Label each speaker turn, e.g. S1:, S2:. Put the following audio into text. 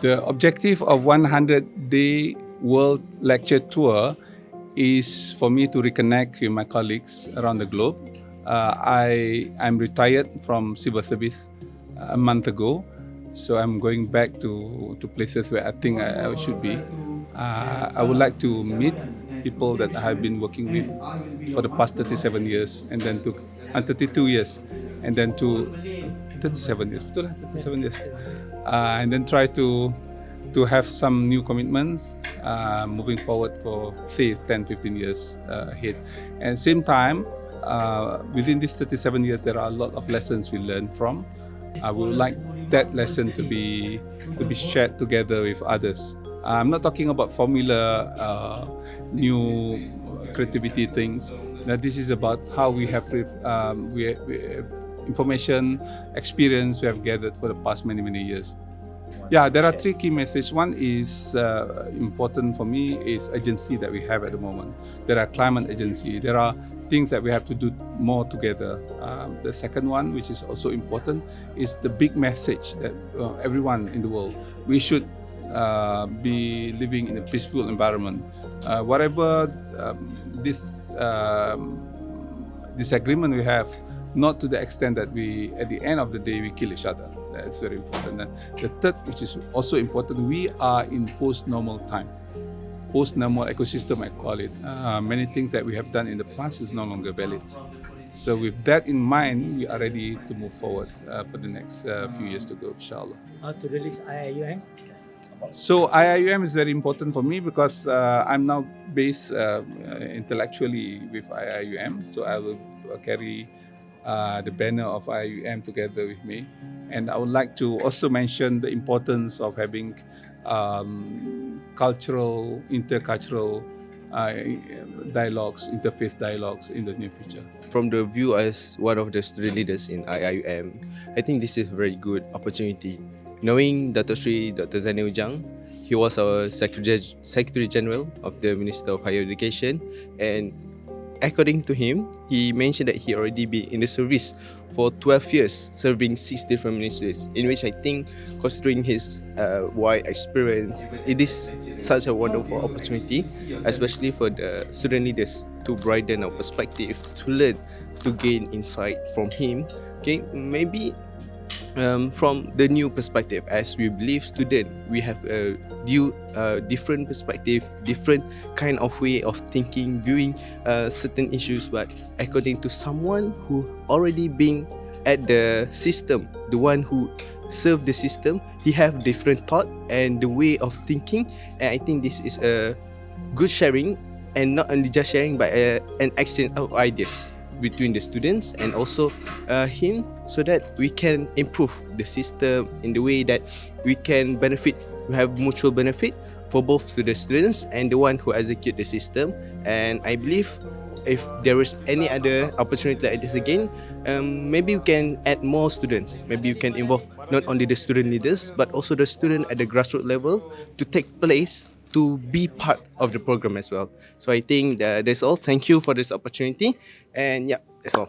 S1: The objective of 100-day World Lecture Tour is for me to reconnect with my colleagues around the globe. I'm retired from civil service a month ago, so I'm going back to places where I think I should be. I would like to meet people that I have been working with for the past 37 years, and then to 32 years, and then to 37 years, betul lah, 37 years, and then try to have some new commitments moving forward for say 10-15 years ahead. And same time, within these 37 years, there are a lot of lessons we learn from. I would like that lesson to be shared together with others. I'm not talking about formula, new creativity things. Now, this is about how we have information, experience we have gathered for the past many years. Yeah, there are three key messages. One is important for me is urgency that we have at the moment. There are climate urgency. There are things that we have to do more together. The second one, which is also important, is the big message that everyone in the world, we should be living in a peaceful environment. Whatever this disagreement we have, not to the extent that we, at the end of the day, we kill each other. That's very important. And the third, which is also important, we are in post-normal time. Post-normal ecosystem, I call it. Many things that we have done in the past is no longer valid. So with that in mind, we are ready to move forward for the next few years to go, inshallah.
S2: How to release IIUM?
S1: So IIUM is very important for me because I'm now based intellectually with IIUM. So I will carry the banner of IIUM together with me. And I would like to also mention the importance of having cultural, intercultural dialogues, interfaith dialogues in the near future.
S3: From the view as one of the student leaders in IIUM, I think this is a very good opportunity. Knowing Dr. Zainal Ujang, he was our Secretary General of the Minister of Higher Education, and according to him, he mentioned that he already been in the service for 12 years, serving 6 different ministries, in which I think, considering his wide experience, it is such a wonderful opportunity, especially for the student leaders to broaden our perspective, to learn, to gain insight from him. Okay, maybe from the new perspective, as we believe student, we have a different perspective, different kind of way of thinking, viewing certain issues, but according to someone who already been at the system, the one who served the system, he have different thought and the way of thinking, and I think this is a good sharing, and not only just sharing, but an exchange of ideas between the students and also him, so that we can improve the system in the way that we can benefit, we have mutual benefit for both the students and the one who execute the system. And I believe if there is any other opportunity like this again, maybe we can add more students. Maybe you can involve not only the student leaders but also the student at the grassroots level to take place, to be part of the program as well. So I think that's all. Thank you for this opportunity, and yeah, that's all.